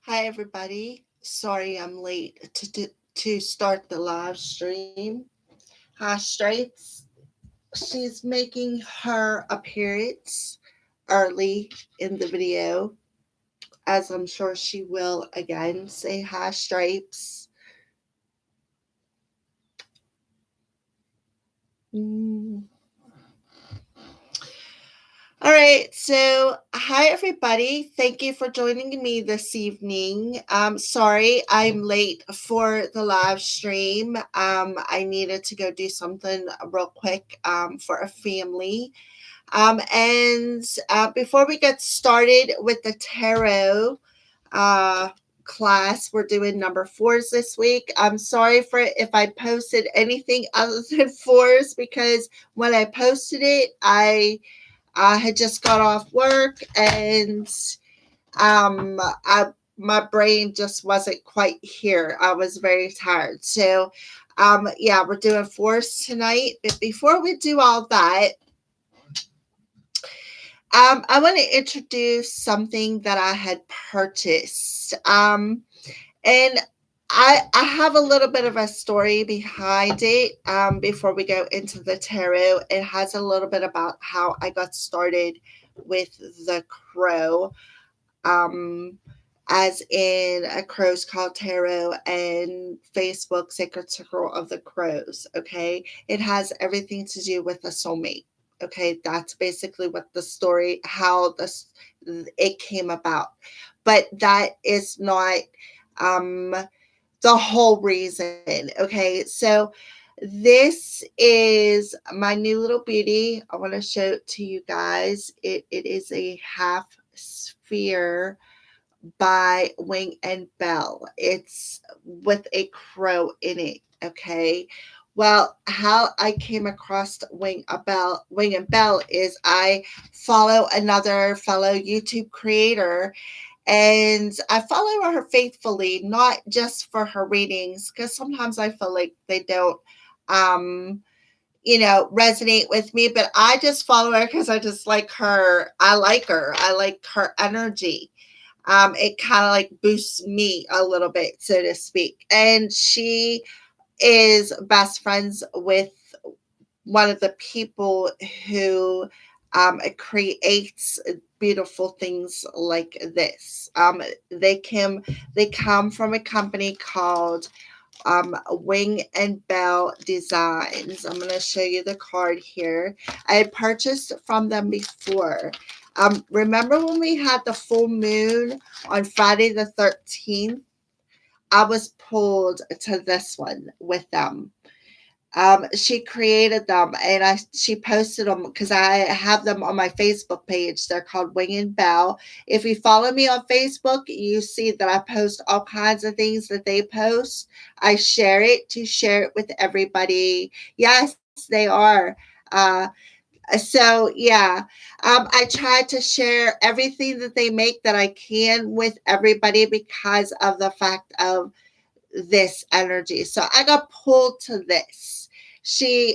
Hi, everybody. Sorry I'm late to start the live stream. Hi, Straits. She's making her appearance early in the video, as I'm sure she will again. Say hi, Stripes. Mm. All right, so hi everybody. Thank you for joining me this evening. Sorry I'm late for the live stream. I needed to go do something real quick for a family. And before we get started with the tarot uh, class, we're doing number fours this week. I'm sorry for if I posted anything other than fours because when I posted it, I had just got off work and um, I, my brain just wasn't quite here. I was very tired. So, yeah, we're doing fours tonight. But before we do all that, I want to introduce something that I had purchased. And I have a little bit of a story behind it before we go into the tarot. It has a little bit about how I got started with the crow, um, as in a Crow's Call Tarot and Facebook Sacred Circle of the Crows. Okay, it has everything to do with a soulmate. Okay, that's basically what the story, how this it came about, but that is not um the whole reason. Okay, so this is my new little beauty. I want to show it to you guys. It is a half sphere by Wing and Bell. It's with a crow in it. Okay. Well, how I came across Wing and Bell is I follow another fellow YouTube creator, and I follow her faithfully, not just for her readings, because sometimes I feel like they don't, um, resonate with me, but I just follow her because I just like her. I like her. I like her energy. It kind of like boosts me a little bit, so to speak. And she is best friends with one of the people who creates beautiful things like this. They come from a company called Wing and Bell Designs. I'm going to show you the card here. I had purchased from them before. Remember when we had the full moon on Friday the 13th? I was pulled to this one with them. She created them and she posted them because I have them on my Facebook page. They're called Wing and Bell. If you follow me on Facebook, you see that I post all kinds of things that they post. I share it to share it with everybody. Yes, they are. Uh, so yeah, I try to share everything that they make that I can with everybody because of the fact of this energy. So I got pulled to this.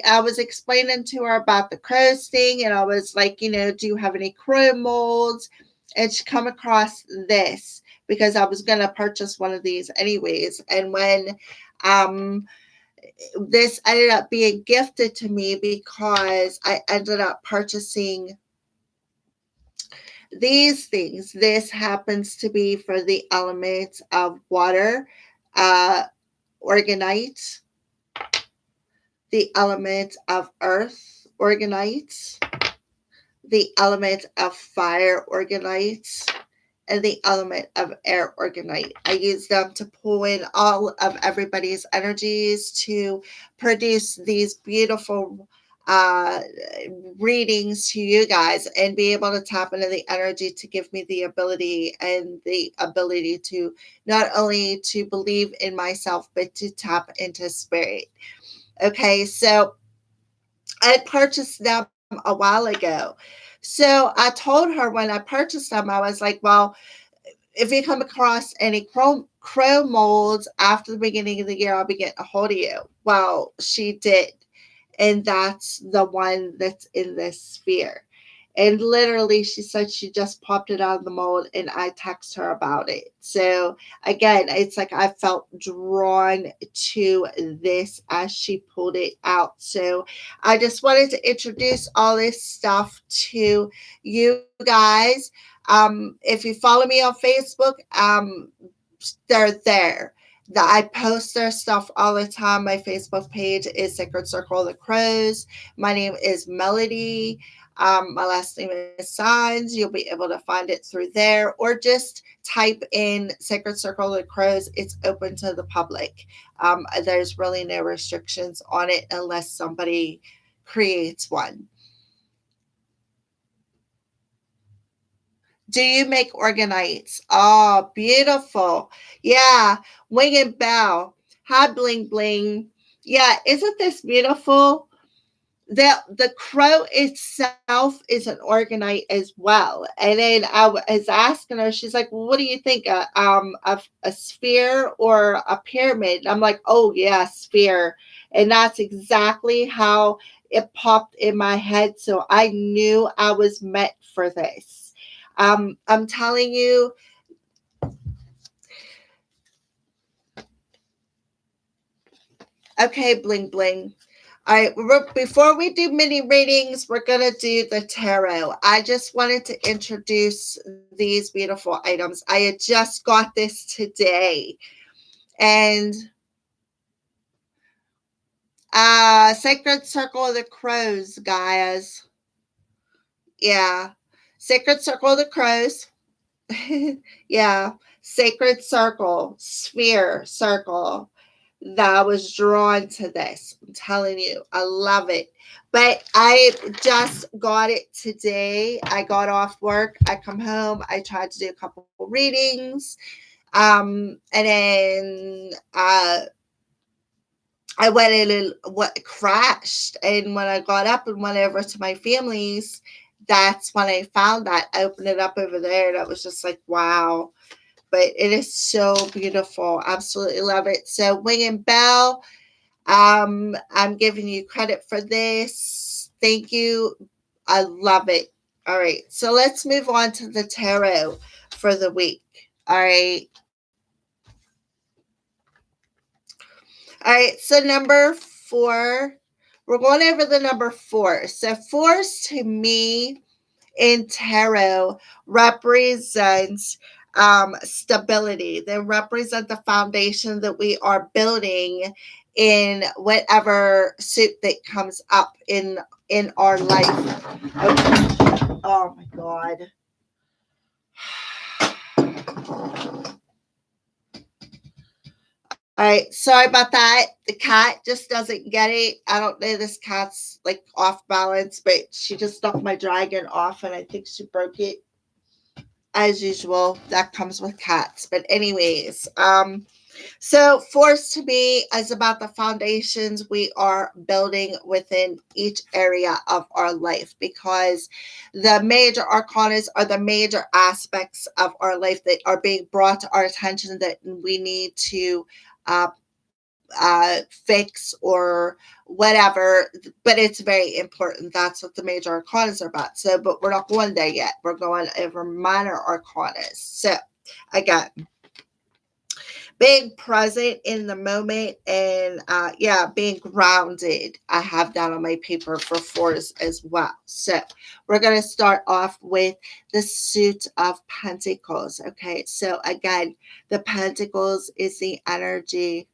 I was explaining to her about the crows thing, and I was like, do you have any crow molds? And she come across this because I was gonna purchase one of these anyways. And when um this ended up being gifted to me because I ended up purchasing these things. This happens to be for the element of water, uh, organite, the element of earth, organite, the element of fire, organite, and the element of air, organite. I use them to pull in all of everybody's energies to produce these beautiful uh readings to you guys and be able to tap into the energy to give me the ability and the ability to not only to believe in myself but to tap into spirit. Okay, so I purchased them a while ago. So I told her when I purchased them, I was like, well, if you come across any crow molds after the beginning of the year, I'll be getting a hold of you. Well, she did. And that's the one that's in this sphere. And literally, she said she just popped it out of the mold, and I text her about it. So again, it's like I felt drawn to this as she pulled it out. So I just wanted to introduce all this stuff to you guys. If you follow me on Facebook, they're there. I post their stuff all the time. My Facebook page is Sacred Circle of the Crows. My name is Melody. My last name is Signs. You'll be able to find it through there, or just type in Sacred Circle of the Crows. It's open to the public. There's really no restrictions on it unless somebody creates one. Do you make organites? Oh, beautiful. Yeah. Wing and Bow. Hi, Bling Bling. Yeah, isn't this beautiful? The crow itself is an organite as well. And then was asking her, she's like, well, what do you think? A sphere or a pyramid? And I'm like, oh, yeah, sphere. And that's exactly how it popped in my head. So I knew I was meant for this. I'm telling you, okay, Bling Bling. All right, before we do mini readings, we're going to do the tarot. I just wanted to introduce these beautiful items. I had just got this today. And Sacred Circle of the Crows, guys. Yeah. Sacred Circle of the Crows. Yeah. Sacred Circle, sphere, circle. That I was drawn to this. I'm telling you, I love it. But I just got it today. I got off work. I come home. I tried to do a couple readings. And then I went in and what crashed. And when I got up and went over to my family's, that's when I found that. I opened it up over there, and I was just like, wow. But it is so beautiful. Absolutely love it. So Wing and Bell, I'm giving you credit for this. Thank you. I love it. All right. So let's move on to the tarot for the week. All right. All right. So number 4, we're going over the number 4. So fours to me in tarot represents stability. They represent the foundation that we are building in whatever suit that comes up in our life. Okay. Oh my god. All right, sorry about that. The cat just doesn't get it. I don't know. This cat's like off balance, but she just knocked my dragon off, and I think she broke it. As usual, that comes with cats. But anyways, so force to me is about the foundations we are building within each area of our life, because the major arcanas are the major aspects of our life that are being brought to our attention that we need to uh, fix or whatever, but it's very important. That's what the major arcanas are about. So, but we're not going there yet. We're going over minor arcanas. So, again, being present in the moment, and yeah, being grounded. I have that on my paper for fours as well. So we're going to start off with the suit of pentacles. Okay, so again, the pentacles is the energy.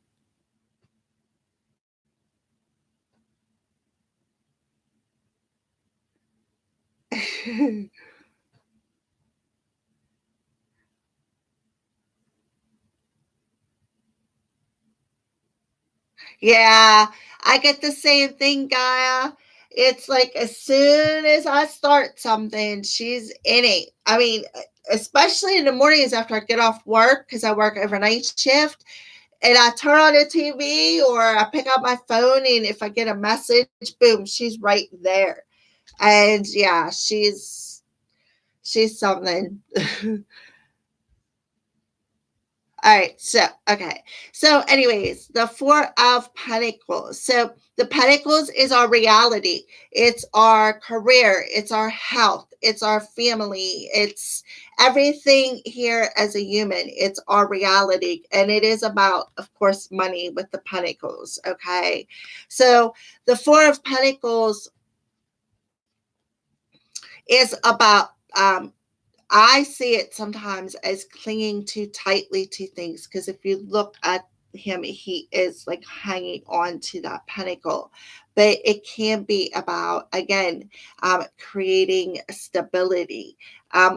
Yeah, I get the same thing, Gaia. It's like as soon as I start something, she's in it. I mean, especially in the mornings after I get off work, because I work overnight shift, and I turn on the TV or I pick up my phone, and if I get a message, boom, she's right there. And yeah, she's something. All right. So, okay. So, anyways, the Four of Pentacles. So, the Pentacles is our reality. It's our career. It's our health. It's our family. It's everything here as a human. It's our reality. And it is about, of course, money with the Pentacles. Okay. So, the Four of Pentacles is about I see it sometimes as clinging too tightly to things because if you look at him, he is like hanging on to that pinnacle. But it can be about, again, creating stability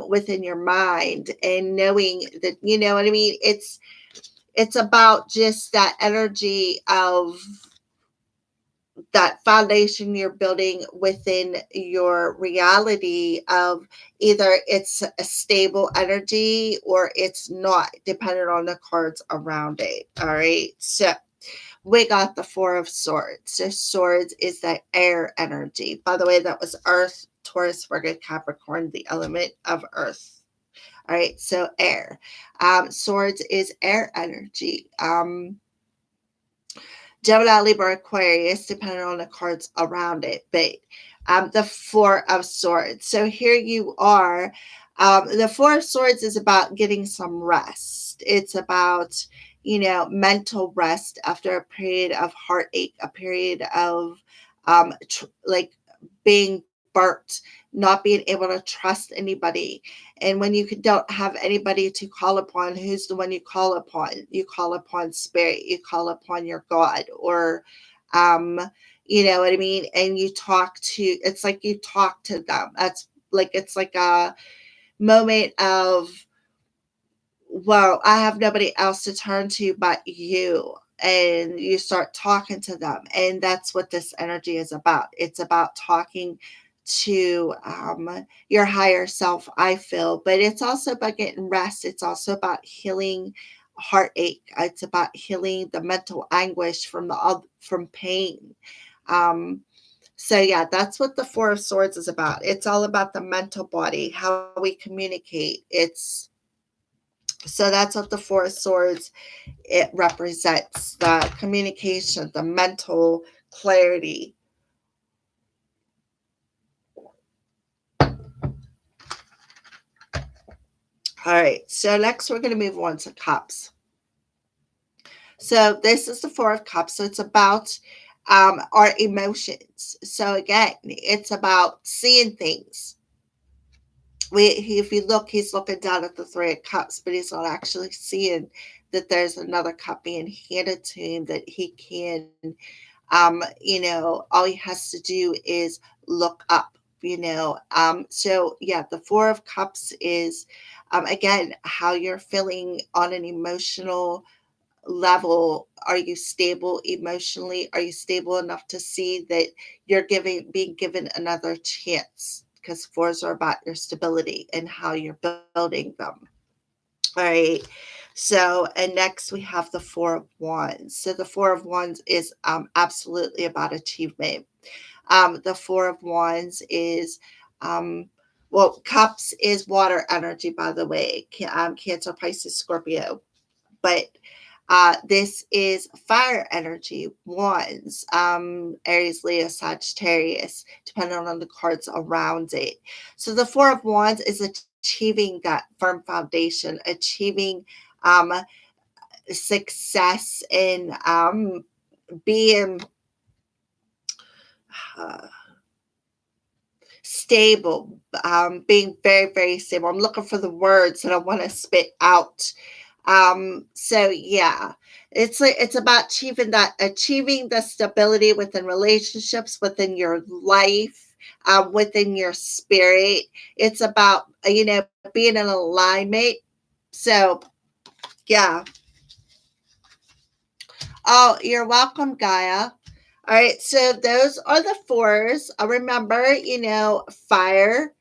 within your mind and knowing that, you know what I mean? It's about just that energy of that foundation you're building within your reality of either it's a stable energy or it's not, depending on the cards around it. All right. So we got the Four of Swords. So swords is that air energy. By the way, that was Earth, Taurus, Virgo, Capricorn, the element of Earth. All right. So air. Swords is air energy. Gemini, Libra, Aquarius, depending on the cards around it. But the Four of Swords. So here you are. The Four of Swords is about getting some rest. It's about, mental rest after a period of heartache, a period of like being burnt, not being able to trust anybody. And when you don't have anybody to call upon, who's the one you call upon? You call upon spirit, you call upon your God, or you know what I mean? And you talk to, it's like you talk to them. That's like, it's like a moment of, well, I have nobody else to turn to but you. And you start talking to them. And that's what this energy is about. It's about talking to your higher self, I feel. But it's also about getting rest. It's also about healing heartache. It's about healing the mental anguish from pain. Um, so yeah, that's what the Four of Swords is about. It's all about the mental body, how we communicate. It's so that's what the Four of Swords, it represents the communication, the mental clarity. All right, so next we're going to move on to Cups. So this is the Four of Cups. So it's about our emotions. So again, it's about seeing things. If you look, he's looking down at the Three of Cups, but he's not actually seeing that there's another cup being handed to him that he can, all he has to do is look up, so yeah, the Four of Cups is, again, how you're feeling on an emotional level. Are you stable emotionally? Are you stable enough to see that you're being given another chance? Because fours are about your stability and how you're building them. All right. So, and next we have the Four of Wands. So the Four of Wands is absolutely about achievement. The Four of Wands is, well, Cups is water energy, by the way, Cancer, Pisces, Scorpio. But this is fire energy, Wands, Aries, Leo, Sagittarius, depending on the cards around it. So the Four of Wands is achieving that firm foundation, achieving um, success in being uh, stable, being very, very stable. I'm looking for the words that I want to spit out. So yeah, it's about achieving the stability within relationships, within your life, within your spirit. It's about being in alignment. So yeah. Oh, you're welcome, Gaia. All right, so those are the fours. Remember, fire.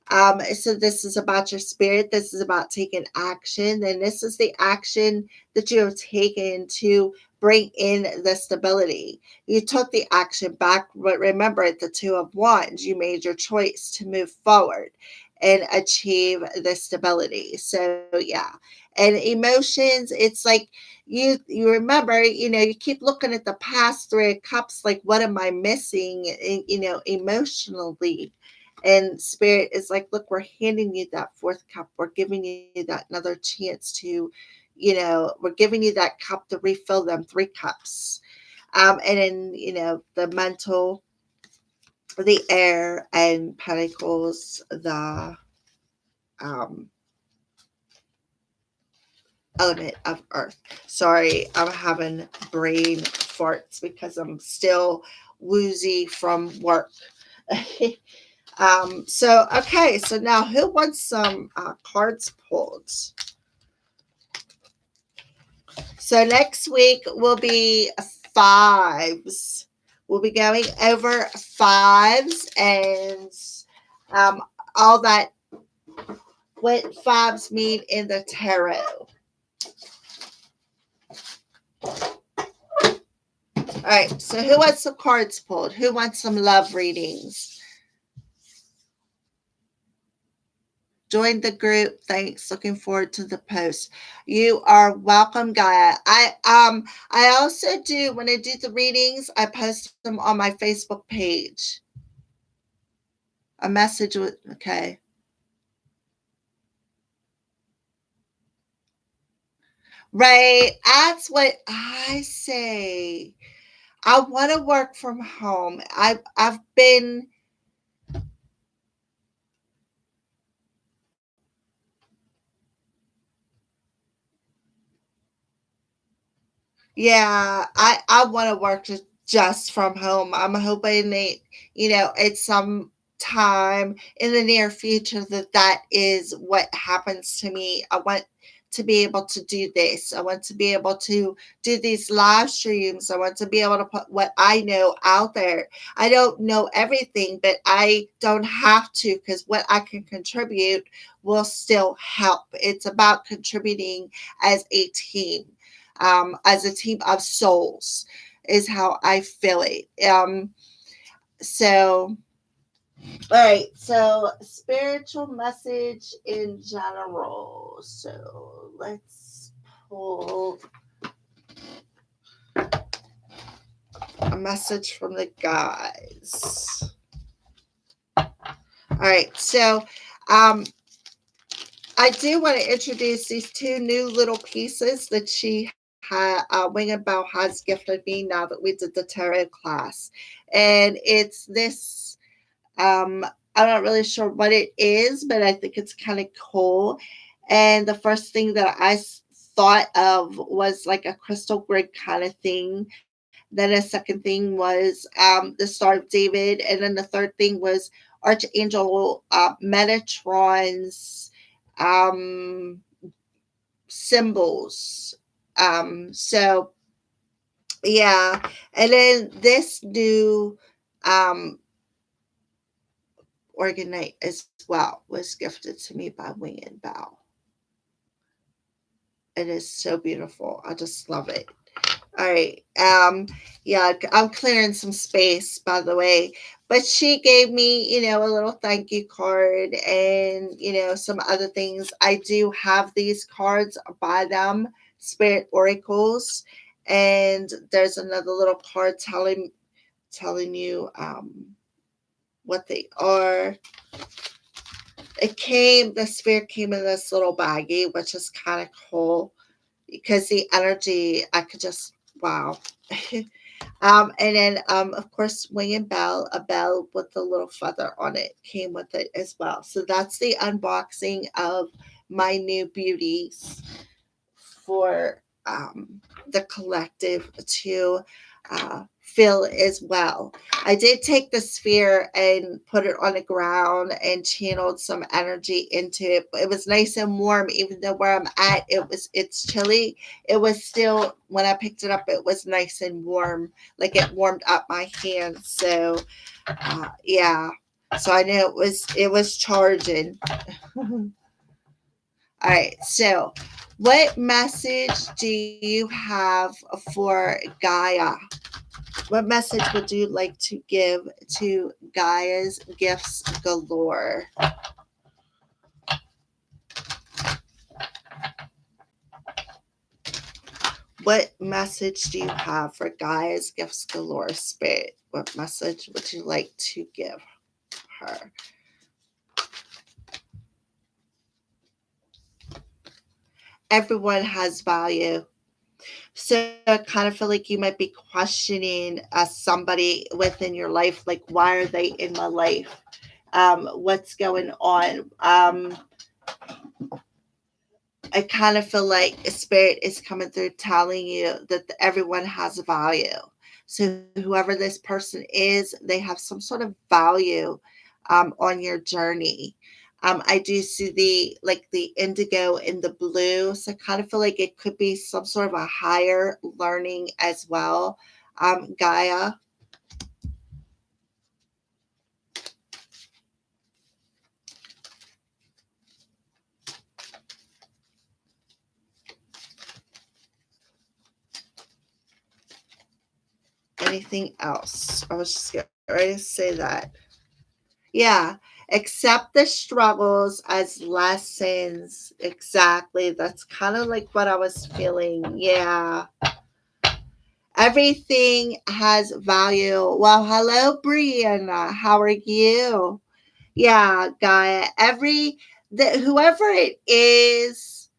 So this is about your spirit. This is about taking action. And this is the action that you have taken to bring in the stability. You took the action back, but remember, at the Two of Wands, you made your choice to move forward. and achieve the stability. So yeah. And emotions, it's like you remember, you keep looking at the past three of cups, like what am I missing, emotionally. And spirit is like, look, we're handing you that fourth cup. We're giving you that another chance to, we're giving you that cup to refill them three cups. And then, the mental, the air, and pentacles, the um, element of earth. Sorry, I'm having brain farts because I'm still woozy from work. Okay, so now who wants some cards pulled? So next week will be fives. We'll be going over fives and um, all that, what fives mean in the tarot. All right, so who wants some cards pulled? Who wants some love readings? Join the group. Thanks. Looking forward to the post. You are welcome, Gaia. I also do, when I do the readings, I post them on my Facebook page. A message with, okay. Right. That's what I say. I want to work from home. I've been, yeah, I want to work just from home. I'm hoping that, it's some time in the near future that is what happens to me. I want to be able to do this. I want to be able to do these live streams. I want to be able to put what I know out there. I don't know everything, but I don't have to, because what I can contribute will still help. It's about contributing as a team, as a team of souls, is how I feel it. So, all right. So, spiritual message in general. So, let's pull a message from the guys. All right. So, I do want to introduce these two new little pieces that Wing and Bell has gifted me now that we did the tarot class. And it's this, I'm not really sure what it is, but I think it's kind of cool. And the first thing that I thought of was like a crystal grid kind of thing. Then a second thing was the Star of David. And then the third thing was Archangel Metatron's um, symbols. So yeah, and then this new um, Organite as well was gifted to me by Wing and Bow. It is so beautiful. I just love it. All right. Yeah, I'm clearing some space, by the way. But she gave me, a little thank you card and, some other things. I do have these cards by them, Spirit Oracles. And there's another little card telling you what they are. The spirit came in this little baggie, which is kind of cool because the energy, I could just, wow. And then, of course, Wing and Bell, a bell with a little feather on it came with it as well. So that's the unboxing of my new beauties for the collective to feel as well. I did take the sphere and put it on the ground and channeled some energy into it. But it was nice and warm, even though where I'm at it's chilly. It was still, when I picked it up, it was nice and warm, like it warmed up my hands. So yeah. So I knew it was charging. All right. So what message do you have for Gaia? What message would you like to give to Gaia's Gifts Galore? what message do you have for Gaia's Gifts Galore Spirit? What message would you like to give her? Everyone has value. So I kind of feel like you might be questioning somebody within your life, like, why are they in my life? What's going on? I kind of feel like a spirit is coming through telling you that everyone has value. So whoever this person is, they have some sort of value on your journey. I do see the indigo and the blue, so I kind of feel like it could be some sort of a higher learning as well. Gaia. Anything else? I was just getting ready to say that. Yeah, accept the struggles as lessons. Exactly. That's kind of like what I was feeling. Yeah. Everything has value. Well, hello, Brianna. How are you? Yeah, Gaia. Whoever it is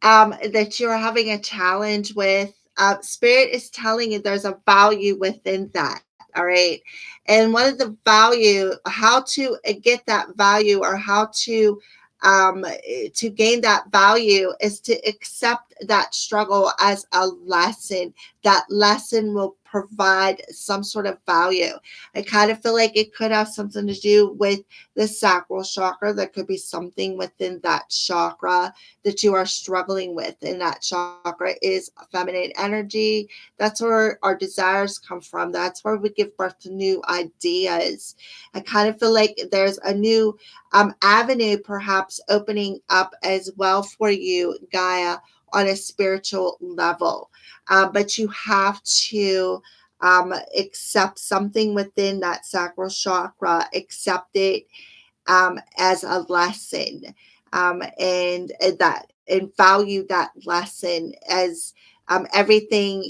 that you're having a challenge with, Spirit is telling you there's a value within that. All right. And one of the value, how to get that value, or how to gain that value, is to accept that struggle as a lesson. That lesson will provide some sort of value. I kind of feel like it could have something to do with the sacral chakra. There could be something within that chakra that you are struggling with, and that chakra is feminine energy. That's where our desires come from. That's where we give birth to new ideas. I kind of feel like there's a new avenue perhaps opening up as well for you, Gaia, on a spiritual level. But you have to accept something within that sacral chakra, accept it as a lesson, and value that lesson as everything,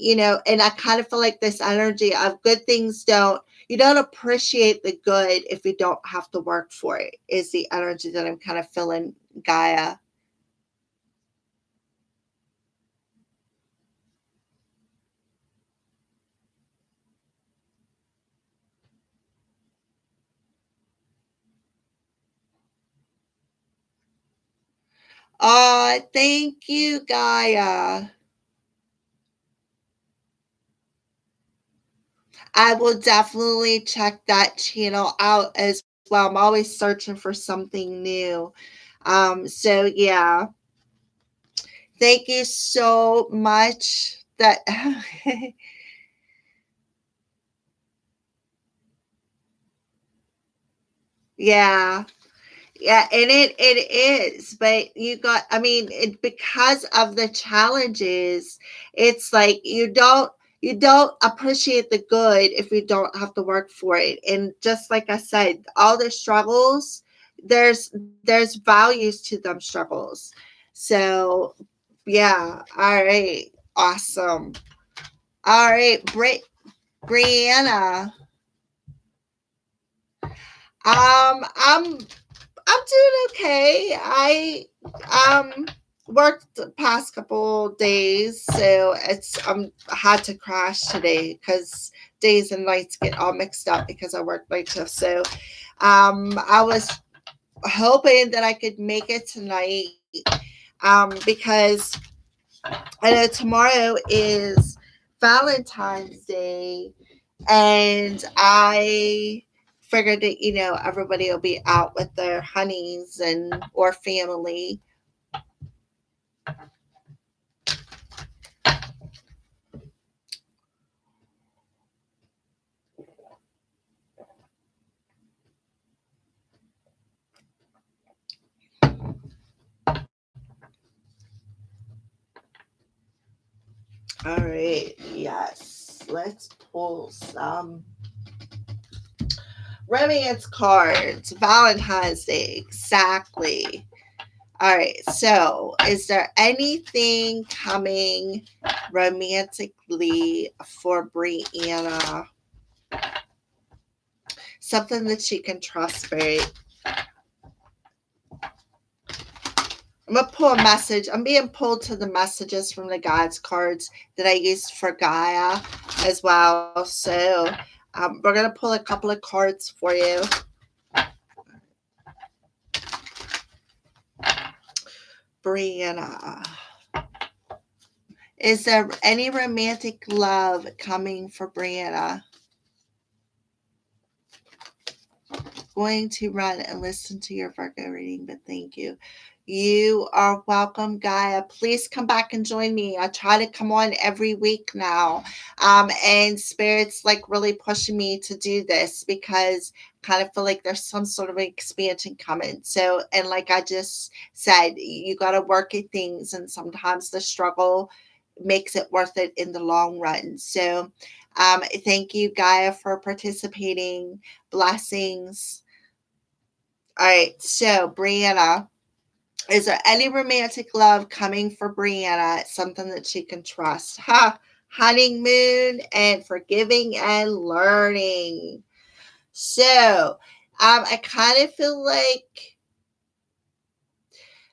and I kind of feel like this energy of good things you don't appreciate the good if you don't have to work for it, is the energy that I'm kind of feeling, Gaia. Thank you, Gaia. I will definitely check that channel out as well. I'm always searching for something new. So yeah, thank you so much. That yeah. Yeah, and it is, but I mean, because of the challenges, it's like you don't appreciate the good if you don't have to work for it. And just like I said, all the struggles, there's there's values to them struggles. So, yeah, all right. Awesome. All right, Brianna. I'm doing okay. I worked the past couple days, so I had to crash today because days and nights get all mixed up because I work night shift. So I was hoping that I could make it tonight, because I know tomorrow is Valentine's Day, and I figured that everybody will be out with their honeys and or family. All right, yes, let's pull some romance cards. Valentine's Day, exactly. All right. So, is there anything coming romantically for Brianna? Something that she can trust, Spirit. I'm gonna pull a message. I'm being pulled to the messages from the guides cards that I used for Gaia as well. So we're gonna pull a couple of cards for you. Brianna, is there any romantic love coming for Brianna? Going to run and listen to your Virgo reading, but thank you. You are welcome, Gaia. Please come back and join me. I try to come on every week now. And Spirit's like really pushing me to do this because I kind of feel like there's some sort of expansion coming. So, and like I just said, you got to work at things, and sometimes the struggle makes it worth it in the long run. So, thank you, Gaia, for participating. Blessings. All right, so Brianna, is there any romantic love coming for Brianna? Something that she can trust. Ha! Honeymoon and forgiving and learning. So, I kind of feel like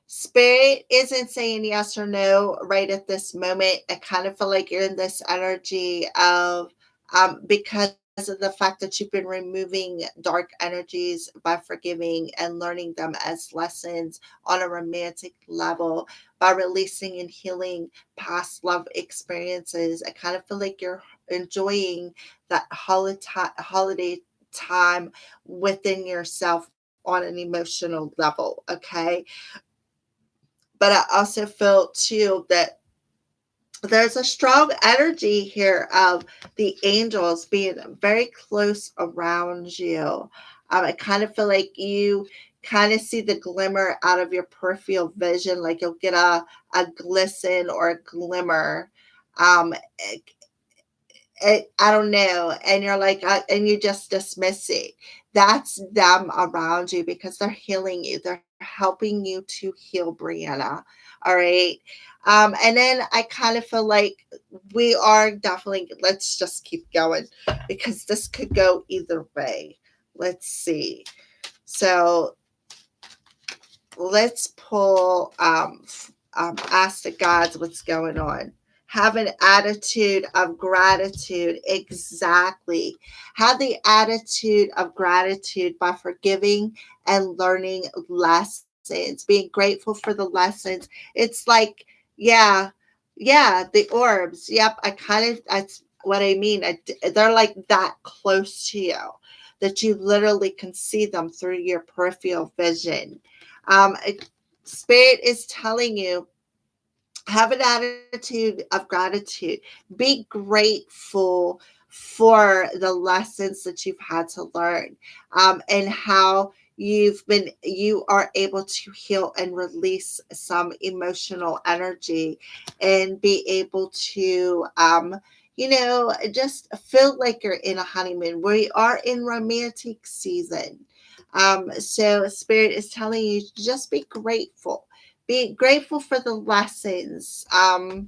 Spirit isn't saying yes or no right at this moment. I kind of feel like you're in this energy of because of the fact that you've been removing dark energies by forgiving and learning them as lessons on a romantic level by releasing and healing past love experiences. I kind of feel like you're enjoying that holiday time within yourself on an emotional level. Okay, but I also felt too that there's a strong energy here of the angels being very close around you. I kind of feel like you kind of see the glimmer out of your peripheral vision, like you'll get a glisten or a glimmer. It, I don't know, and you're like, and you just dismiss it. That's them around you because they're healing you. They're helping you to heal, Brianna. All right. And then I kind of feel like we are definitely, let's just keep going because this could go either way. Let's see. So let's pull, ask the gods what's going on. Have an attitude of gratitude. Exactly. Have the attitude of gratitude by forgiving and learning lessons, being grateful for the lessons. It's like, yeah, yeah, the orbs. Yep. I kind of, that's what I mean. They're like that close to you that you literally can see them through your peripheral vision. Spirit is telling you, have an attitude of gratitude. Be grateful for the lessons that you've had to learn, and how you are able to heal and release some emotional energy and be able to just feel like you're in a honeymoon. We are in romantic season. So Spirit is telling you, just be grateful. Be grateful for the lessons. All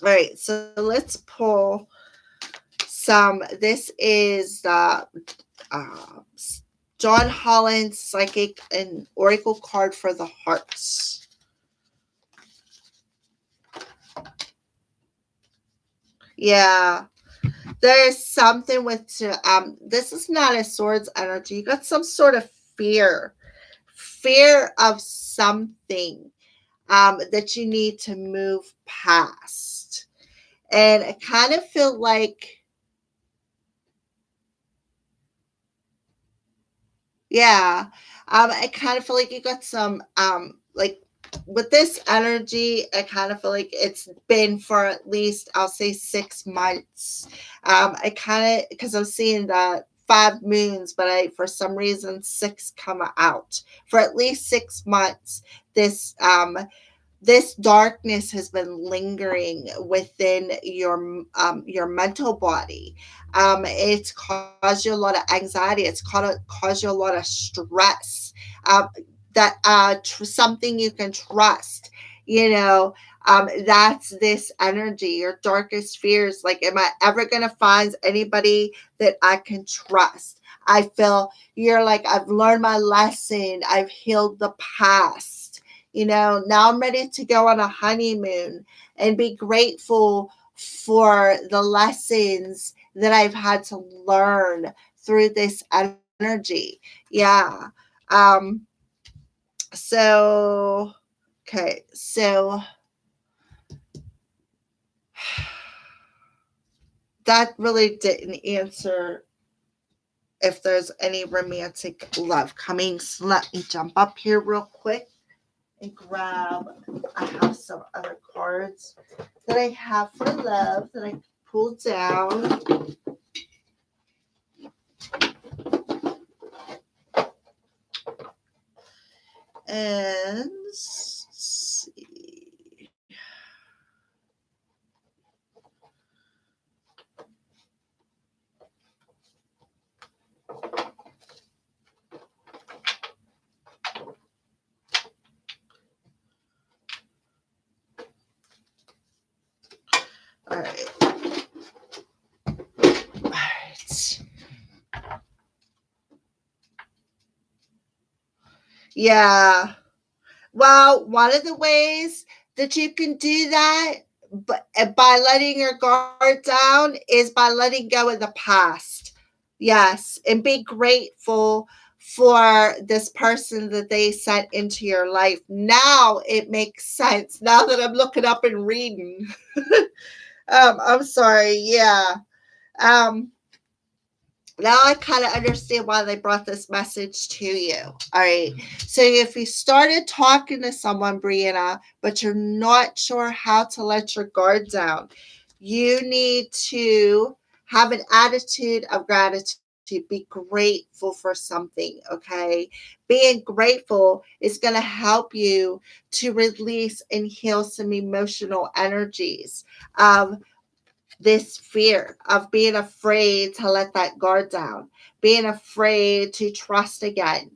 right, so let's pull some. This is the uh, John Holland Psychic and Oracle card for the hearts. Yeah, there's something with this is not a swords energy. You got some sort of fear of something that you need to move past. And I kind of feel like, yeah, I kind of feel like you got some, like with this energy, I kind of feel like it's been for at least, I'll say 6 months. I kind of, because I'm seeing the 5 moons, but for some reason, six come out for at least 6 months. This darkness has been lingering within your mental body. It's caused you a lot of anxiety. Caused you a lot of stress. Um, that something you can trust, you know. That's this energy, your darkest fears. Like, am I ever going to find anybody that I can trust? I feel you're like, I've learned my lesson, I've healed the past, you know. Now I'm ready to go on a honeymoon and be grateful for the lessons that I've had to learn through this energy. Yeah. Um, so, okay. So that really didn't answer if there's any romantic love coming. So let me jump up here real quick and grab. I have some other cards that I have for love that I pulled down. And let's see. All right. All right. Yeah. Well, one of the ways that you can do that, but by letting your guard down, is by letting go of the past. Yes, and be grateful for this person that they sent into your life. Now it makes sense. Now that I'm looking up and reading. I'm sorry. Yeah. Um, Now I kind of understand why they brought this message to you. All right. So if you started talking to someone, Brianna, but you're not sure how to let your guard down, you need to have an attitude of gratitude. Be grateful for something. Okay. Being grateful is going to help you to release and heal some emotional energies. This fear of being afraid to let that guard down, being afraid to trust again.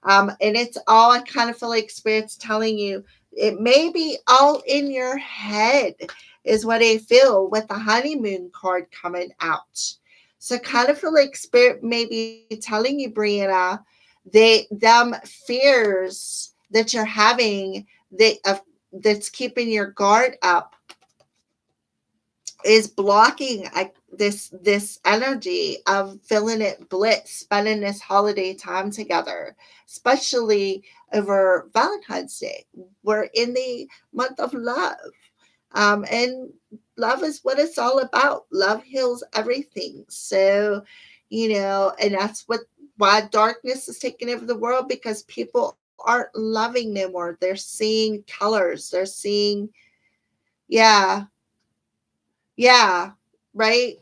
And it's all, I kind of feel like Spirit's telling you, it may be all in your head, is what I feel with the honeymoon card coming out. So kind of feel like Spirit may be telling you, Brianna, them fears that you're having, that's keeping your guard up, is blocking this energy of feeling it bliss, spending this holiday time together, especially over Valentine's Day. We're in the month of love, and love is what it's all about. Love heals everything. So, and that's why darkness is taking over the world, because people aren't loving no more. They're seeing colors. They're seeing, yeah, yeah, right?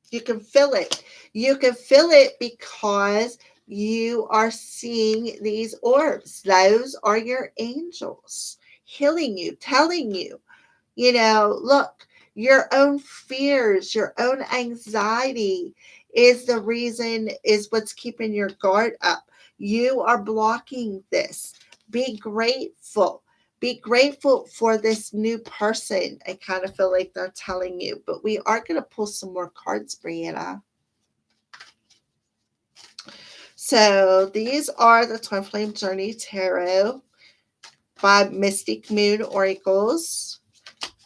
You can feel it. You can feel it because you are seeing these orbs. Those are your angels healing you, telling you, look, your own fears, your own anxiety is the reason, is what's keeping your guard up. You are blocking this. Be grateful. Be grateful for this new person. I kind of feel like they're telling you, but we are going to pull some more cards, Brianna. So these are the Twin Flame Journey Tarot by Mystic Moon Oracles.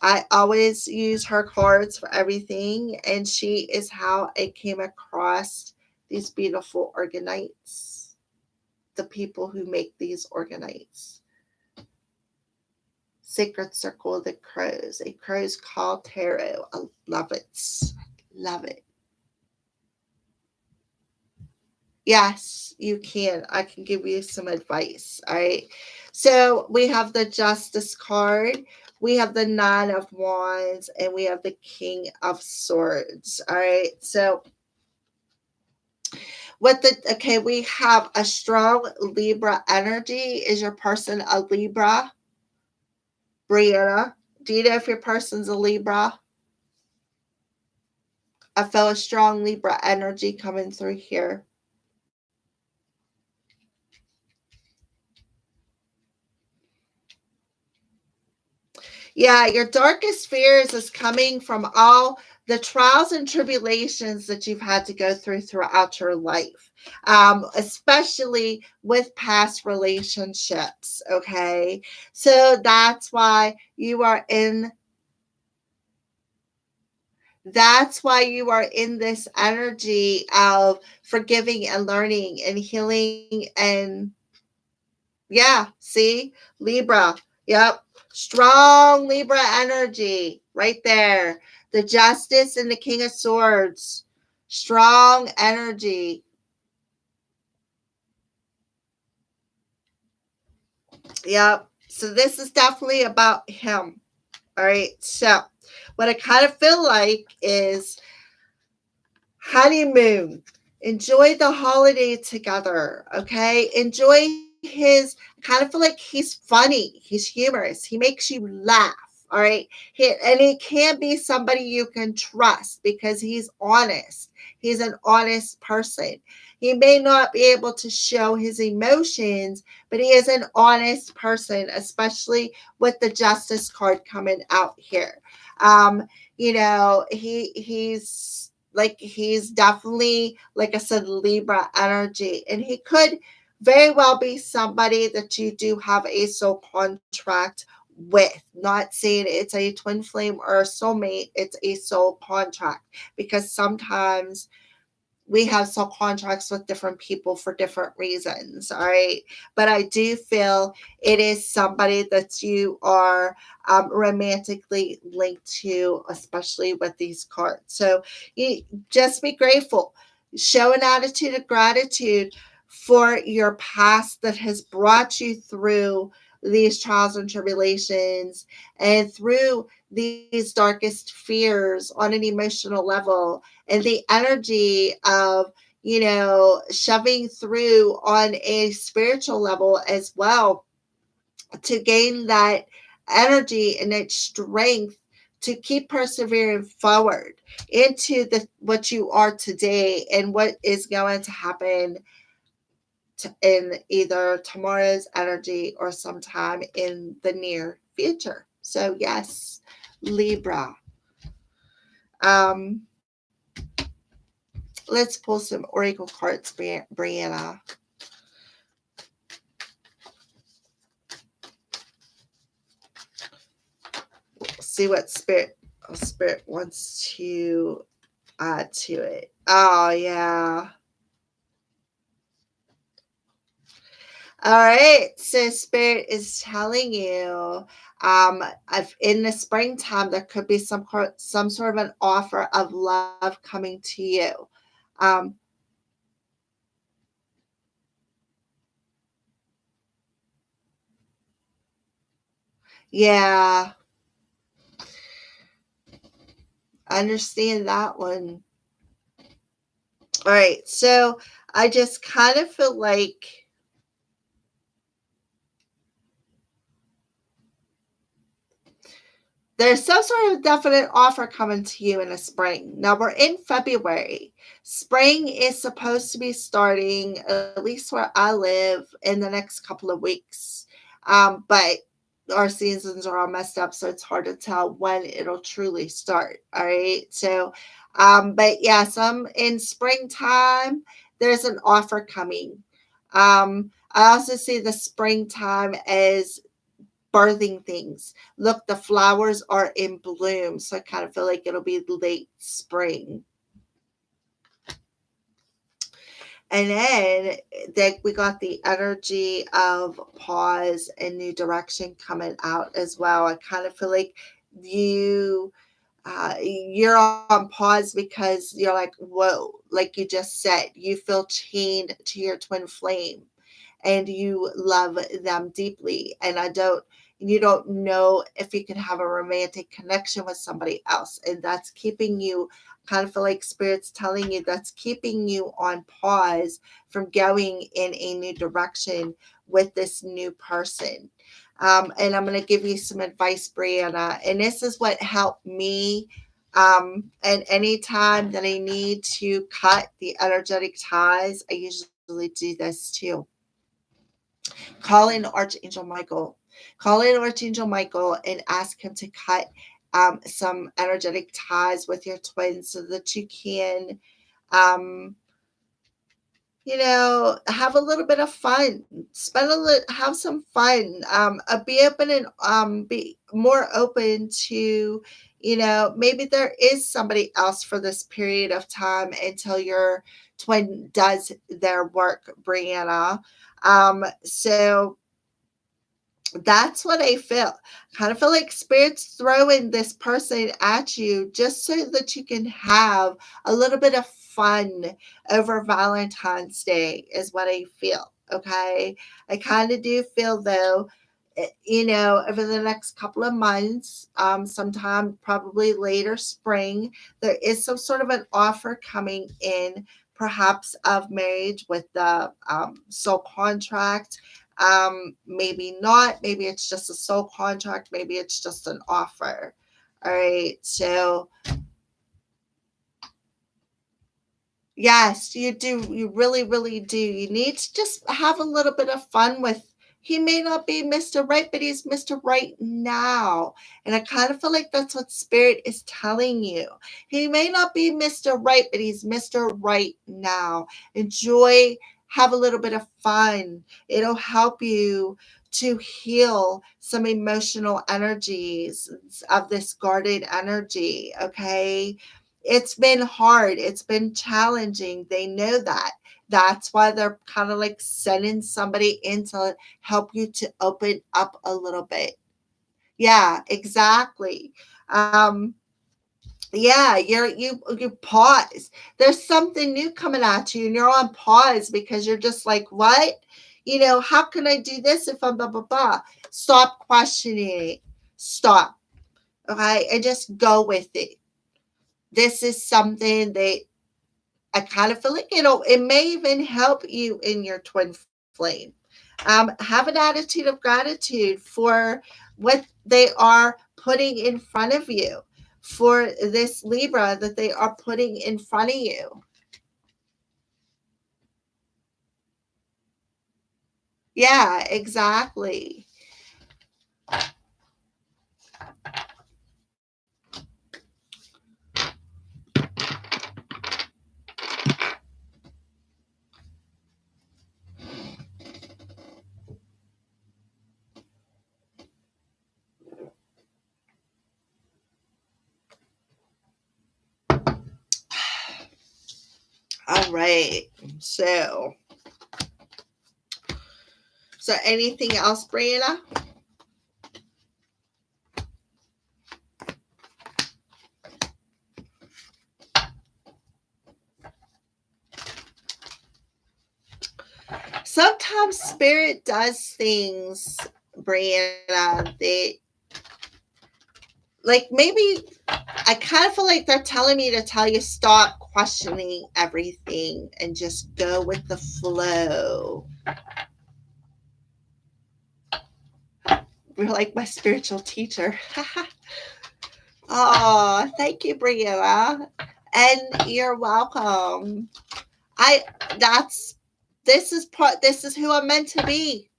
I always use her cards for everything, and she is how I came across these beautiful organites, the people who make these organites. Sacred Circle of the Crows, a Crow's Call Tarot. I love it. Love it. Yes, you can. I can give you some advice. All right. So we have the Justice card, we have the Nine of Wands, and we have the King of Swords. All right. So we have a strong Libra energy. Is your person a Libra? Brianna, do you know if your person's a Libra? I feel a strong Libra energy coming through here. Yeah, your darkest fears is coming from all the trials and tribulations that you've had to go through throughout your life, especially with past relationships. Okay. So that's why you are in this energy of forgiving and learning and healing. And yeah, see, Libra. Yep. Strong Libra energy right there. The Justice and the King of Swords. Strong energy. Yep. So this is definitely about him. All right. So what I kind of feel like is honeymoon. Enjoy the holiday together. Okay. Enjoy his, kind of feel like he's funny. He's humorous. He makes you laugh. All right. And he can be somebody you can trust because he's honest. He's an honest person. He may not be able to show his emotions, but he is an honest person, especially with the Justice card coming out here. He's definitely, like I said, Libra energy, and he could very well be somebody that you do have a soul contract with. Not saying it's a twin flame or a soulmate, it's a soul contract, because sometimes we have soul contracts with different people for different reasons. All right. But I do feel it is somebody that you are romantically linked to, especially with these cards. So you just be grateful. Show an attitude of gratitude for your past that has brought you through these trials and tribulations and through these darkest fears on an emotional level, and the energy of, shoving through on a spiritual level as well, to gain that energy and that strength to keep persevering forward into the what you are today and what is going to happen in either tomorrow's energy or sometime in the near future. So yes, Libra. um let's pull some oracle cards, Brianna. See what spirit wants to add to it. Oh yeah. All right. So spirit is telling you, in the springtime there could be some sort of an offer of love coming to you. Um, yeah, I understand that one. All right. So I just kind of feel like there's some sort of definite offer coming to you in the spring. Now we're in February. Spring is supposed to be starting, at least where I live, in the next couple of weeks. But our seasons are all messed up, so it's hard to tell when it'll truly start. All right. So, but yeah, some in springtime, there's an offer coming. I also see the springtime as birthing things. Look, the flowers are in bloom, so I kind of feel like it'll be late spring. And then we got the energy of pause and new direction coming out as well. I kind of feel like you you're on pause because you're like, whoa, like you just said, you feel chained to your twin flame and you love them deeply. And you don't know if you can have a romantic connection with somebody else. And that's keeping you, kind of feel like spirit's telling you, that's keeping you on pause from going in a new direction with this new person. And I'm going to give you some advice, Brianna. And this is what helped me. And anytime that I need to cut the energetic ties, I usually do this too. Call in Archangel Michael. Call in Archangel Michael and ask him to cut some energetic ties with your twins so that you can um, have a little bit of fun, spend a little, have some fun, be open and be more open to, maybe there is somebody else for this period of time until your twin does their work, Brianna. So that's what I feel. Kind of feel like spirit's throwing this person at you just so that you can have a little bit of fun over Valentine's Day, is what I feel. Okay. I kind of do feel though, over the next couple of months, sometime probably later spring, there is some sort of an offer coming in, perhaps of marriage with the soul contract. Maybe not, maybe it's just a soul contract, maybe it's just an offer. All right, so yes, you do, you really, really do. You need to just have a little bit of fun with. He may not be Mr. Right, but he's Mr. Right now. And I kind of feel like that's what spirit is telling you. He may not be Mr. Right, but he's Mr. Right now. Enjoy, have a little bit of fun. It'll help you to heal some emotional energies of this guarded energy. Okay. It's been hard. It's been challenging. They know that. That's why they're kind of like sending somebody in to help you to open up a little bit. Yeah, exactly. Um, yeah, you pause. There's something new coming at you, and you're on pause because you're just like, what? How can I do this if I'm blah blah blah? Stop questioning it. Stop. Okay, and just go with it. This is something that I kind of feel like it may even help you in your twin flame. Have an attitude of gratitude for what they are putting in front of you, for this Libra that they are putting in front of you. Yeah, exactly. All right. So anything else, Brianna? Sometimes spirit does things, Brianna, that like maybe I kind of feel like they're telling me to tell you stop questioning everything and just go with the flow. You're like my spiritual teacher. Oh, thank you, Brianna. And you're welcome. I that's this is who I'm meant to be.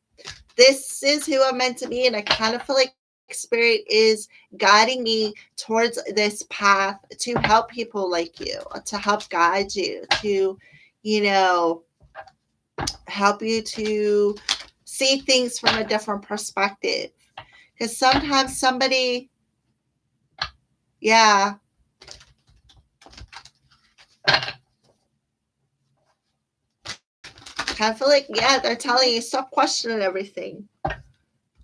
This is who I'm meant to be. And I kind of feel like spirit is guiding me towards this path to help people like you, to help guide you, to, help you to see things from a different perspective. Because sometimes somebody, yeah, kind of feel like, yeah, they're telling you stop questioning everything.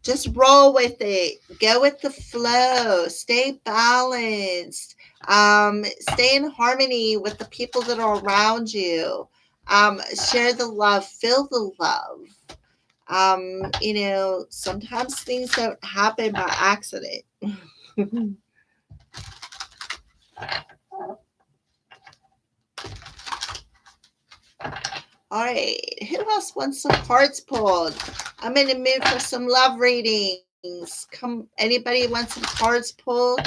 Just roll with it. Go with the flow. Stay balanced. Stay in harmony with the people that are around you. Share the love. Feel the love. Sometimes things don't happen by accident. All right. Who else wants some cards pulled? I'm in the mood for some love readings. Come, anybody want some cards pulled?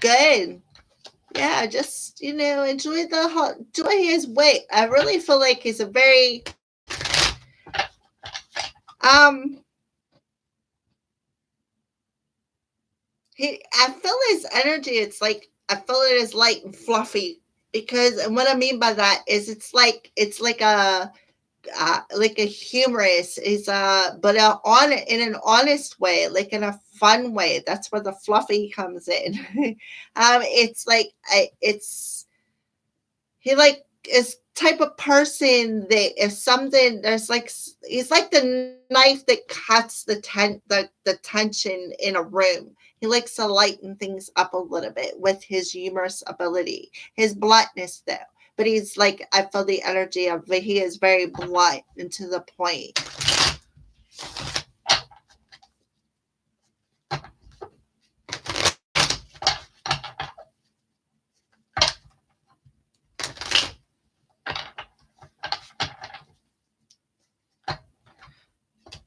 good. Yeah, just enjoy enjoy his weight. I really feel like he's a very um I feel his energy. It's like I feel it is light and fluffy because, and what I mean by that is it's like a humorous is but on in an honest way, like in a fun way. That's where the fluffy comes in. It's like it's he like is type of person that if something there's like he's like the knife that cuts the tension in a room. He likes to lighten things up a little bit with his humorous ability, his bluntness though. But he's like I feel the energy of it. He is very blunt and to the point.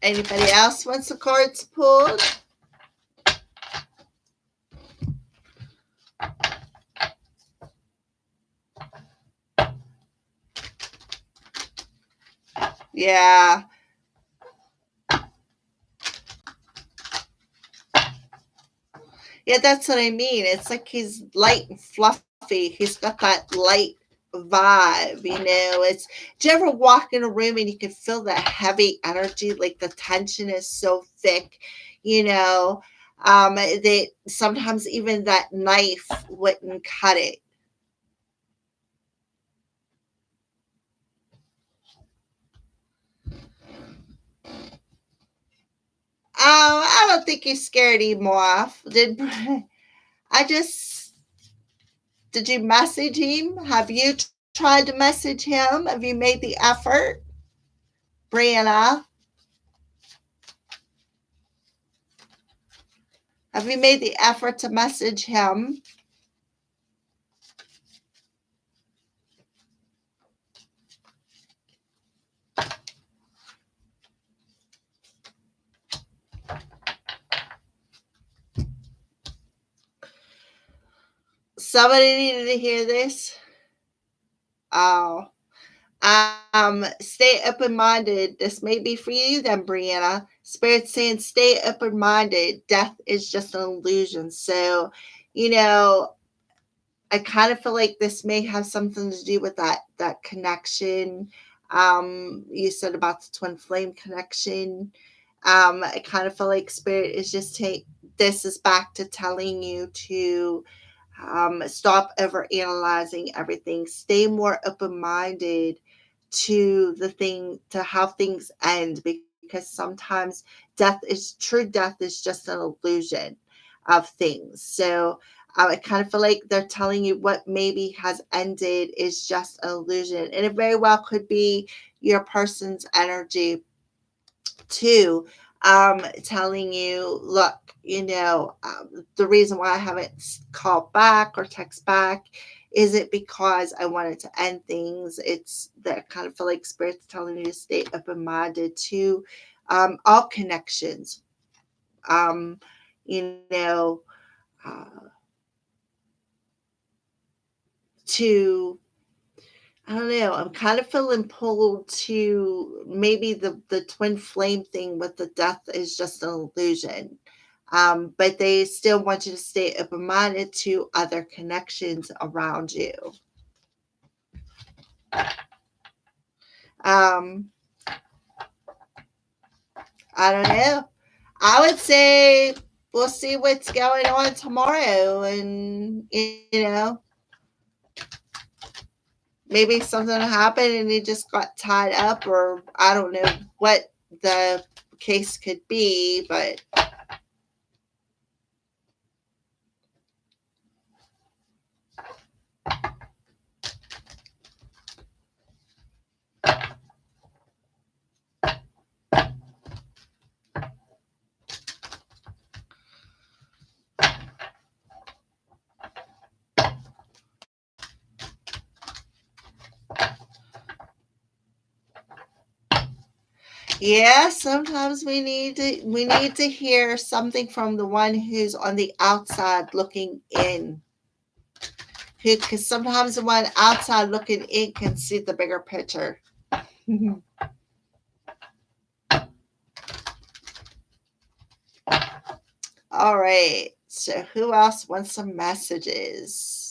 Anybody else wants the cards pulled? Yeah. Yeah, that's what I mean. It's like he's light and fluffy. He's got that light vibe, It's do you ever walk in a room and you can feel the heavy energy, like the tension is so thick, that sometimes even that knife wouldn't cut it. I don't think he's scared him off. I just did you message him? Have you tried to message him? Have you made the effort, Brianna? Have you made the effort to message him? Somebody needed to hear this. Oh, stay open minded. This may be for you then, Brianna. Spirit saying stay open minded. Death is just an illusion. So, you know, I kind of feel like this may have something to do with that connection. You said about the twin flame connection. I kind of feel like spirit is just take this is back to telling you to stop over analyzing everything. Stay more open minded to the thing, to how things end, because sometimes death is just an illusion of things. So I kind of feel like they're telling you what maybe has ended is just an illusion. And it very well could be your person's energy too, telling you, look, the reason why I haven't called back or text back isn't because I wanted to end things. It's that kind of feel like spirit's telling you to stay open minded to all connections. Um, you know, uh, to I don't know. I'm kind of feeling pulled to maybe the twin flame thing with the death is just an illusion. But they still want you to stay open minded to other connections around you. Um, I don't know. I would say we'll see what's going on tomorrow, and maybe something happened and he just got tied up, or I don't know what the case could be, but yeah, sometimes we need to hear something from the one who's on the outside looking in. Who, because sometimes the one outside looking in can see the bigger picture. All right. So who else wants some messages?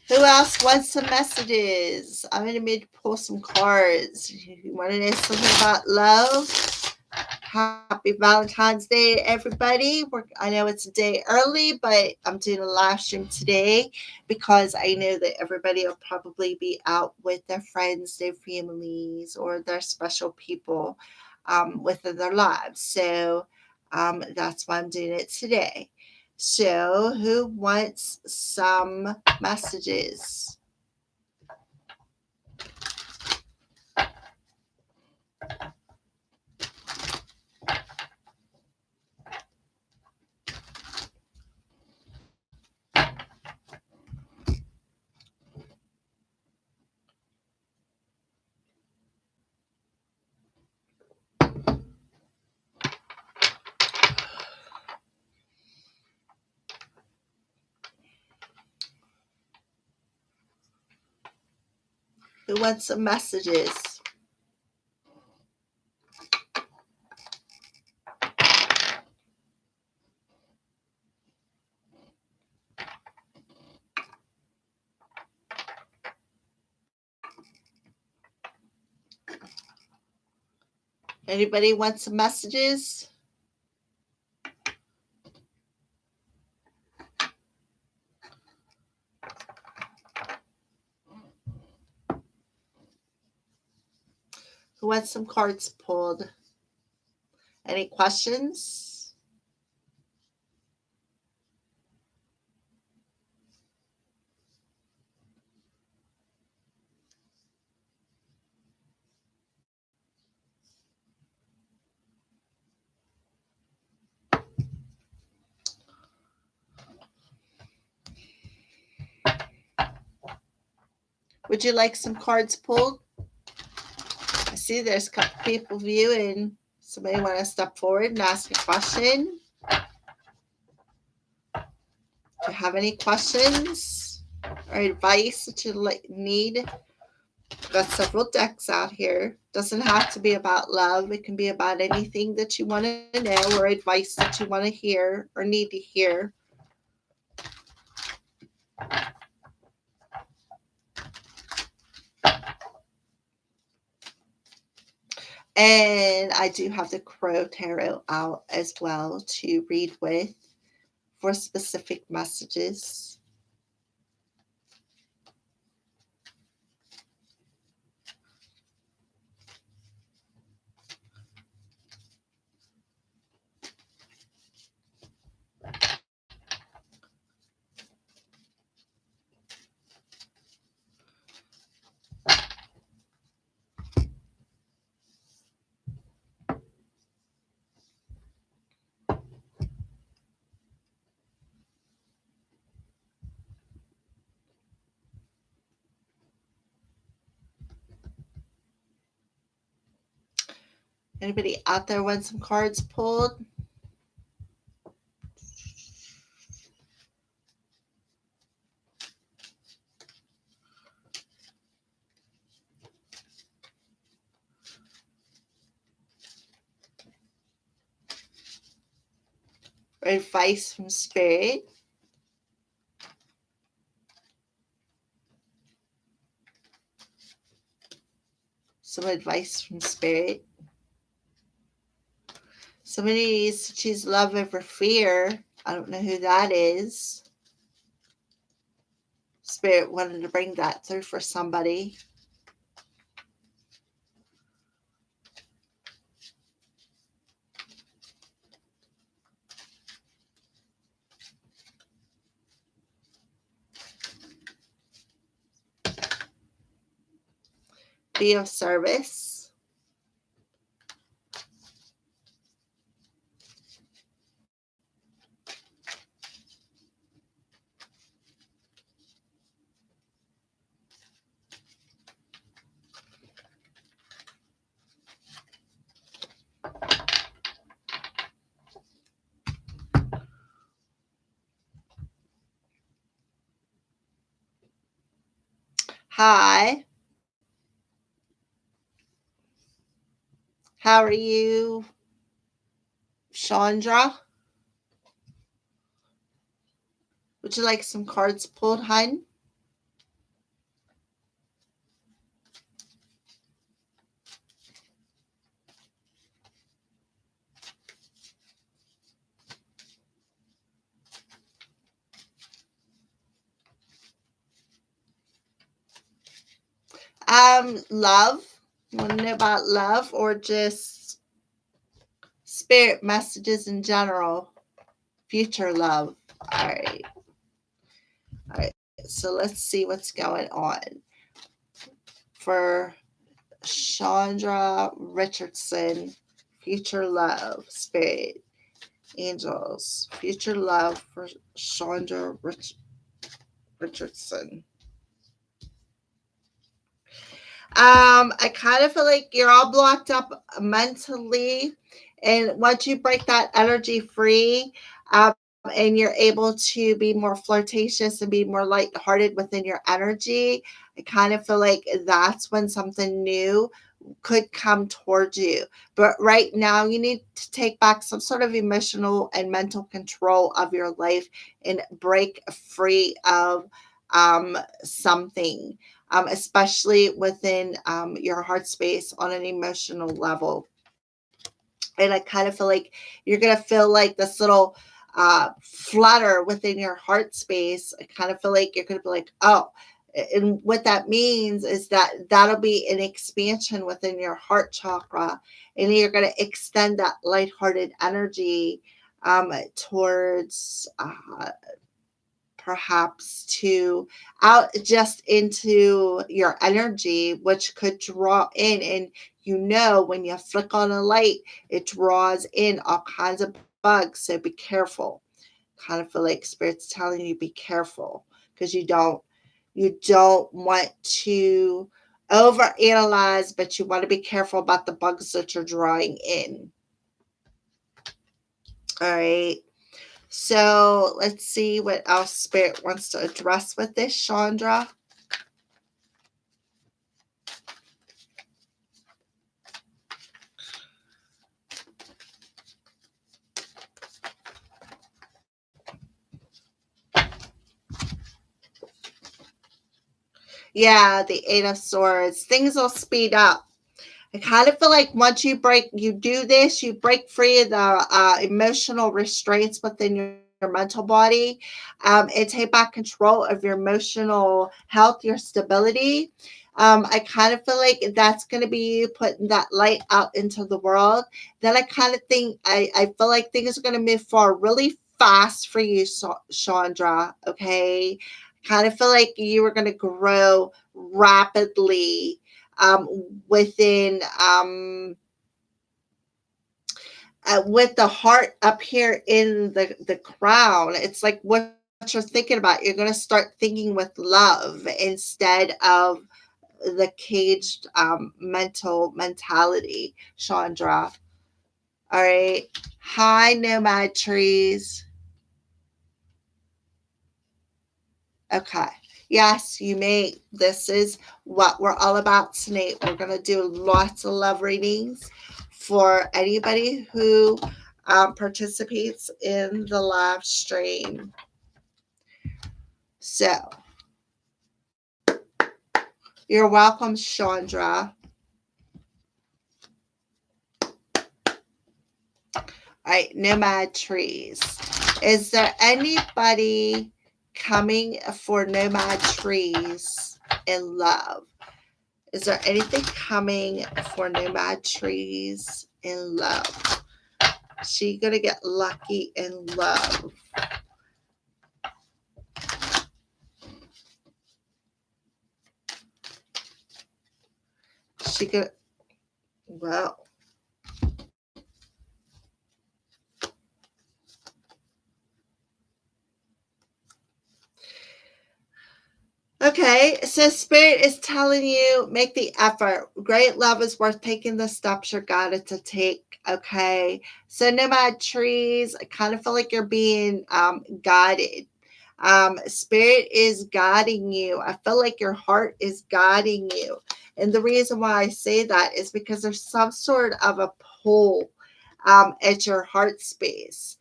Who else wants some messages? I'm going to pull some cards. You want to know something about love? Happy Valentine's Day, everybody. I know it's a day early, but I'm doing a live stream today because I know that everybody will probably be out with their friends, their families, or their special people within their lives. So that's why I'm doing it today. So, who wants some messages? Who wants some messages? Anybody want some messages? Who wants some cards pulled? Any questions? Would you like some cards pulled? I see there's a couple people viewing. Somebody want to step forward and ask a question? Do you have any questions or advice that you need? Got several decks out here. Doesn't have to be about love. It can be about anything that you want to know or advice that you want to hear or need to hear. And I do have the Crow Tarot out as well to read with for specific messages. Anybody out there want some cards pulled? Or advice from Spirit? Some advice from Spirit. Somebody needs to choose love over fear. I don't know who that is. Spirit wanted to bring that through for somebody. be of service. Hi. How are you, Chandra? Would you like some cards pulled, hun? Love. You want to know about love or just spirit messages in general? Future love. All right. All right. So let's see what's going on for Chandra Richardson. Future love, spirit, angels. Future love for Chandra Richardson. I kind of feel like you're all blocked up mentally, and once you break that energy free, um, and you're able to be more flirtatious and be more lighthearted within your energy, I kind of feel like that's when something new could come towards you. But right now, you need to take back some sort of emotional and mental control of your life and break free of something, especially within your heart space on an emotional level. And I kind of feel like you're going to feel like this little flutter within your heart space. I kind of feel like you're going to be like, oh, and what that means is that that'll be an expansion within your heart chakra, and you're going to extend that lighthearted energy towards perhaps to out just into your energy, which could draw in. And when you flick on a light, it draws in all kinds of bugs. So be careful. Kind of feel like spirit's telling you be careful, because you don't want to overanalyze, but you want to be careful about the bugs that you're drawing in. All right. So let's see what else Spirit wants to address with this, Chandra. Yeah, the Eight of Swords. Things will speed up. I kind of feel like once you do this, you break free of the emotional restraints within your mental body, and take back control of your emotional health, your stability. I kind of feel like that's going to be you putting that light out into the world. Then I kind of think, I feel like things are going to move forward really fast for you, Chandra. Okay. Kind of feel like you are going to grow rapidly within with the heart up here in the crown. It's like what you're thinking about. You're going to start thinking with love instead of the caged mental mentality, Chandra. All right. Hi, Nomad Trees. Okay. Yes, you may. This is what we're all about tonight. We're going to do lots of love readings for anybody who participates in the live stream. So, you're welcome, Chandra. All right, Nomad Trees. Is there anybody coming for Nomad Trees in love? Is there anything coming for Nomad Trees in love? She gonna get lucky in love. she could, well, okay, so Spirit is telling you make the effort. Great love is worth taking the steps you're guided to take. Okay, so nomad trees, I kind of feel like you're being guided. Spirit is guiding you. I feel like your heart is guiding you. And the reason why I say that is because there's some sort of a pull at your heart space.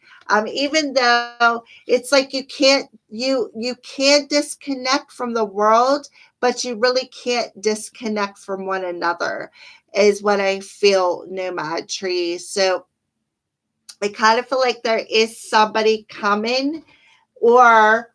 Even though it's like you can't disconnect from the world, but you really can't disconnect from one another, is what I feel, nomad trees. So I kind of feel like there is somebody coming, or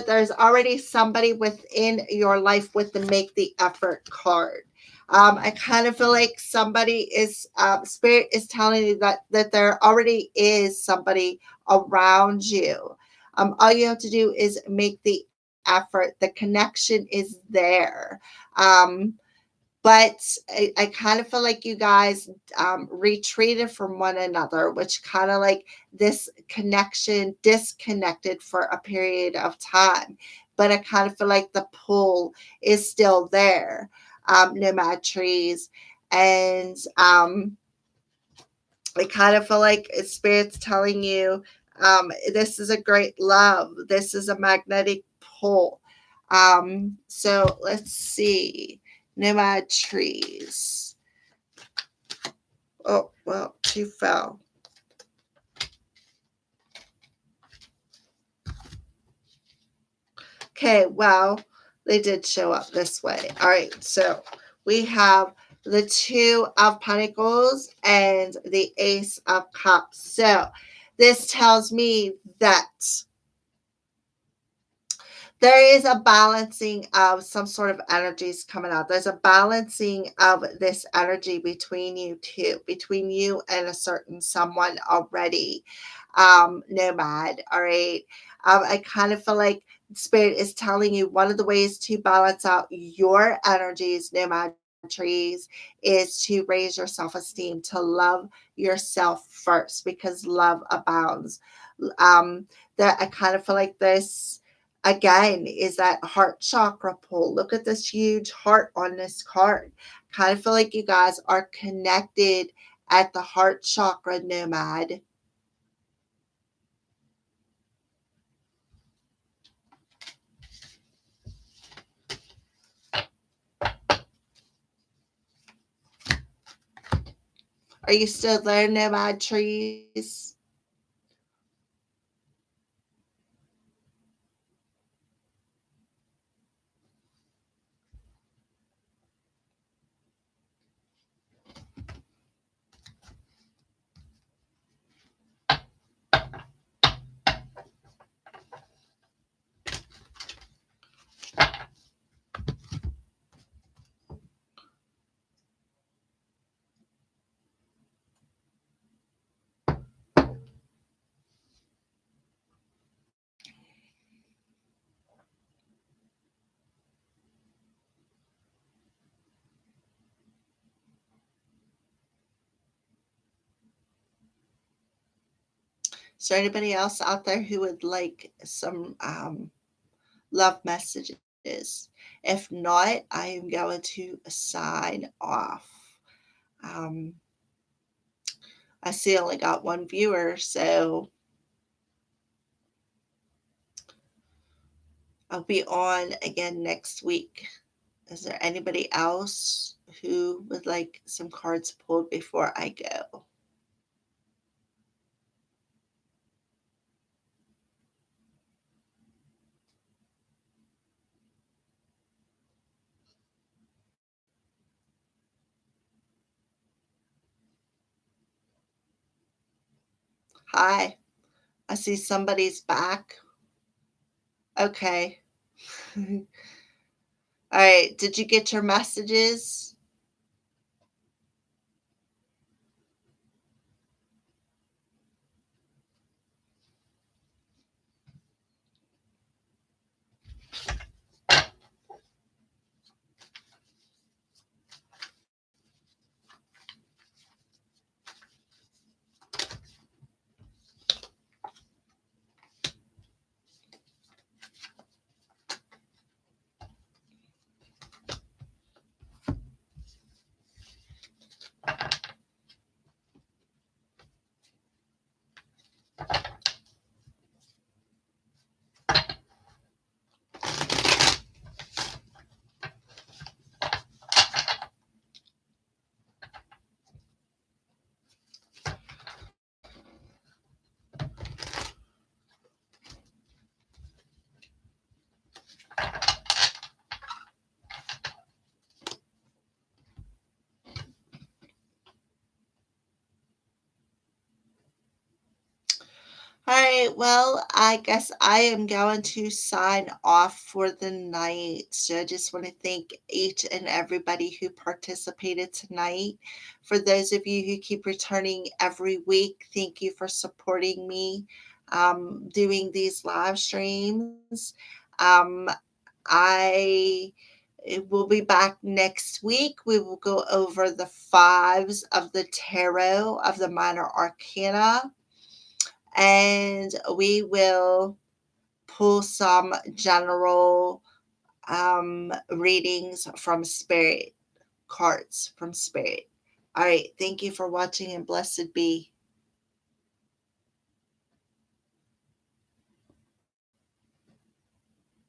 there's already somebody within your life with the make the effort card. I kind of feel like somebody is spirit is telling you that there already is somebody around you. All you have to do is make the effort. The connection is there. Um, but I kind of feel like you guys retreated from one another, which kind of like this connection disconnected for a period of time. But I kind of feel like the pull is still there, nomad trees. And I kind of feel like Spirit's telling you this is a great love, this is a magnetic pull. So let's see. Nomad trees. Oh, well, she fell. Okay, well, they did show up this way. All right, so we have the Two of Pentacles and the Ace of Cups. So this tells me that there is a balancing of some sort of energies coming out. There's a balancing of this energy between you two, between you and a certain someone already. Nomad, all right. I kind of feel like Spirit is telling you one of the ways to balance out your energies, nomad trees, is to raise your self-esteem, to love yourself first, because love abounds. That I kind of feel like this again is that heart chakra pull. Look at this huge heart on this card. Kind of feel like you guys are connected at the heart chakra, nomad. Are you still there, nomad trees? Is there anybody else out there who would like some love messages? If not, I am going to sign off. Um, I see I only got one viewer, so I'll be on again next week. Is there anybody else who would like some cards pulled before I go? Hi, I see somebody's back. Okay. All right. Did you get your messages? Well, I guess I am going to sign off for the night. So I just want to thank each and everybody who participated tonight. For those of you who keep returning every week, thank you for supporting me doing these live streams. Um, I will be back next week. We will go over the fives of the tarot of the minor arcana, and we will pull some general readings from spirit, cards from spirit. All right. Thank you for watching, and blessed be.